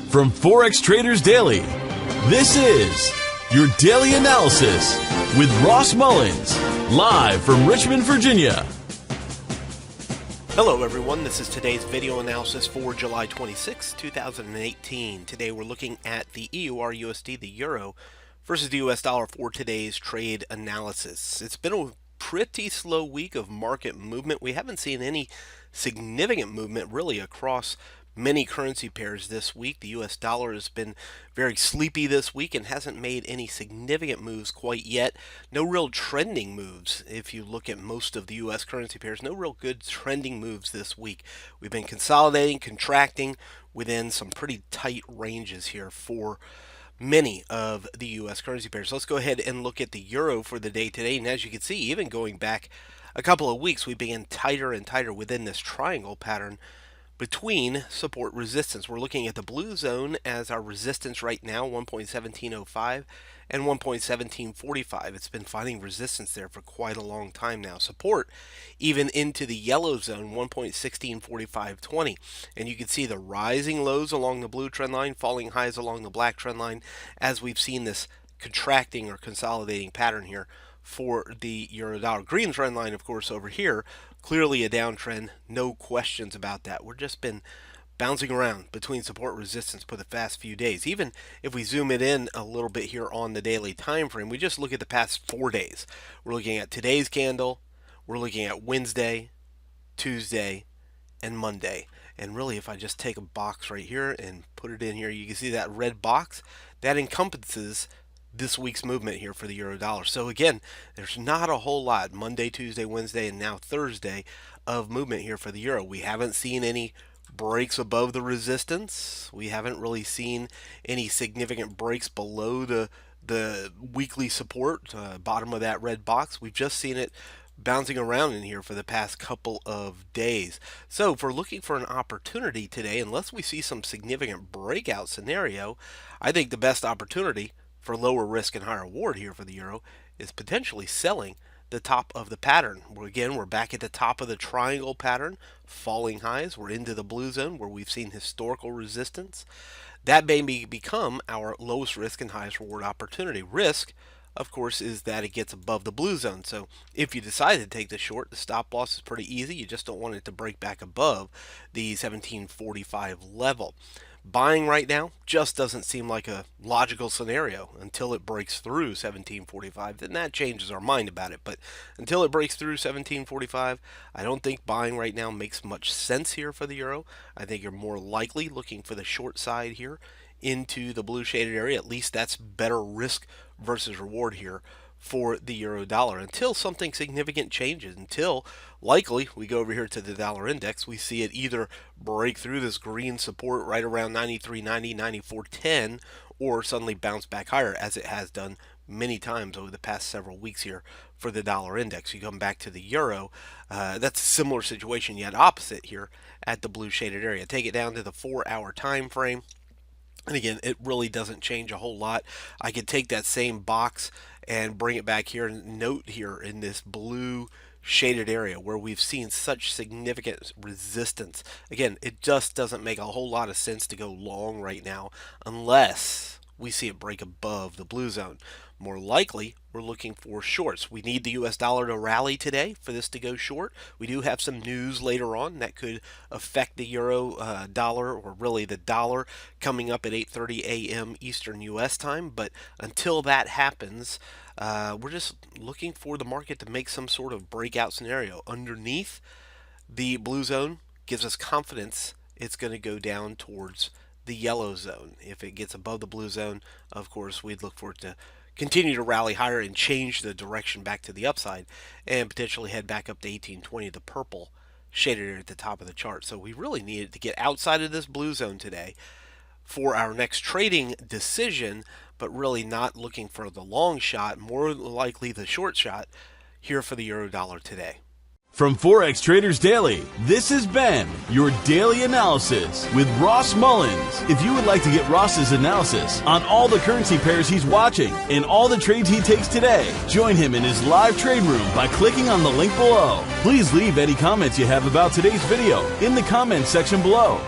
From Forex Traders Daily, this is your daily analysis with Ross Mullins, live from Richmond, Virginia. Hello everyone, this is today's video analysis for July 26, 2018. Today we're looking at the EURUSD, the euro, versus the US dollar for today's trade analysis. It's been a pretty slow week of market movement. We haven't seen any significant movement really across many currency pairs this week. The US dollar has been very sleepy this week and hasn't made any significant moves quite yet. No real trending moves. If you look at most of the US currency pairs, no real good trending moves this week. We've been consolidating, contracting within some pretty tight ranges here for many of the US currency pairs. Let's go ahead and look at the euro for the day today. And as you can see, even going back a couple of weeks, we began tighter and tighter within this triangle pattern between support resistance. We're looking at the blue zone as our resistance right now, 1.1705 and 1.1745. It's been finding resistance there for quite a long time now. Support even into the yellow zone, 1.164520. And you can see the rising lows along the blue trend line, falling highs along the black trend line, as we've seen this contracting or consolidating pattern here for the euro dollar. Green trend line, of course, over here, clearly a downtrend, no questions about that. We've just been bouncing around between support and resistance for the past few days. Even if we zoom it in a little bit here on the daily time frame, we just look at the past 4 days. We're looking at today's candle, we're looking at Wednesday, Tuesday, and Monday. And really, if I just take a box right here and put it in here, you can see that red box that encompasses this week's movement here for the euro dollar. So again, there's not a whole lot Monday, Tuesday, Wednesday, and now Thursday of movement here for the euro. We haven't seen any breaks above the resistance. We haven't really seen any significant breaks below the weekly support, bottom of that red box. We've just seen it bouncing around in here for the past couple of days. So if we're looking for an opportunity today, unless we see some significant breakout scenario, I think the best opportunity for lower risk and higher reward here for the euro is potentially selling the top of the pattern. Again, we're back at the top of the triangle pattern, falling highs. We're into the blue zone where we've seen historical resistance. That may become our lowest risk and highest reward opportunity. Risk, of course, is that it gets above the blue zone. So if you decide to take the short, the stop loss is pretty easy. You just don't want it to break back above the 1745 level. Buying right now just doesn't seem like a logical scenario until it breaks through 1745. Then that changes our mind about it. But until it breaks through 1745, I don't think buying right now makes much sense here for the euro. I think you're more likely looking for the short side here into the blue shaded area. At least that's better risk versus reward here for the euro dollar until something significant changes, until likely we go over here to the dollar index, we see it either break through this green support right around 93.90, 94.10, or suddenly bounce back higher, as it has done many times over the past several weeks here for the dollar index. You come back to the euro, that's a similar situation, yet opposite here at the blue shaded area. Take it down to the 4-hour time frame, and again, it really doesn't change a whole lot. I could take that same box and bring it back here and note here in this blue shaded area where we've seen such significant resistance. Again, it just doesn't make a whole lot of sense to go long right now unless we see it break above the blue zone. More likely, we're looking for shorts. We need the US dollar to rally today for this to go short. We do have some news later on that could affect the euro dollar, or really the dollar, coming up at 8:30 a.m. Eastern US time. But until that happens, we're just looking for the market to make some sort of breakout scenario. Underneath the blue zone gives us confidence it's going to go down towards the yellow zone. If it gets above the blue zone, of course, we'd look for it to continue to rally higher and change the direction back to the upside and potentially head back up to 1820, the purple shaded area at the top of the chart. So we really needed to get outside of this blue zone today for our next trading decision, but really not looking for the long shot, more likely the short shot here for the euro dollar today. From Forex Traders Daily, this has been your daily analysis with Ross Mullins. If you would like to get Ross's analysis on all the currency pairs he's watching and all the trades he takes today, join him in his live trade room by clicking on the link below. Please leave any comments you have about today's video in the comments section below.